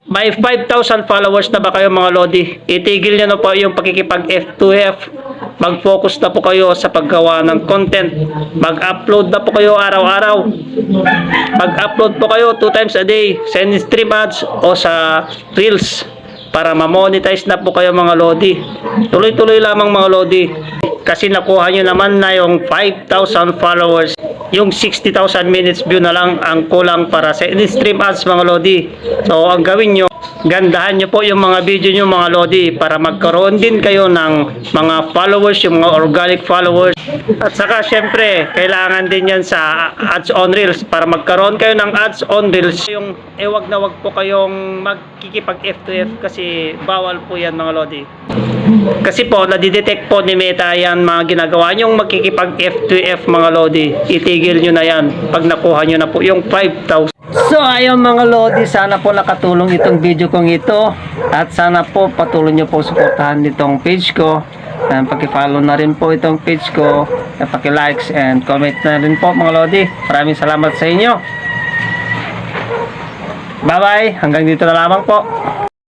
May 5,000 followers na ba kayo mga Lodi? Itigil nyo na po yung pakikipag F2F. Mag-focus na po kayo sa paggawa ng content. Mag-upload na po kayo araw-araw. Mag-upload po kayo 2 times a day sa stream ads o sa Reels para ma-monetize na po kayo mga Lodi. Tuloy-tuloy lamang mga Lodi. Kasi nakuha nyo naman na yung 5,000 followers. Yung 60,000 minutes view na lang ang kulang para sa in-stream ads mga Lodi. So ang gawin nyo, gandahan nyo po yung mga video nyo mga Lodi para magkaroon din kayo ng mga followers, yung mga organic followers. At saka syempre, kailangan din yan sa ads on Reels para magkaroon kayo ng ads on Reels. Yung wag na wag po kayong magkikipag F2F kasi bawal po yan mga Lodi. Kasi po, nadidetect po ni Meta yan mga ginagawa nyong magkikipag F2F mga Lodi. Itigil nyo na yan pag nakuha nyo na po yung 5,000. So ayun mga Lodi, sana po nakatulong itong video kong ito. At sana po patuloy nyo po suportahan itong page ko. And paki-follow na rin po itong page ko. At paki-likes and comment na rin po mga Lodi. Maraming salamat sa inyo. Bye bye, hanggang dito na lamang po.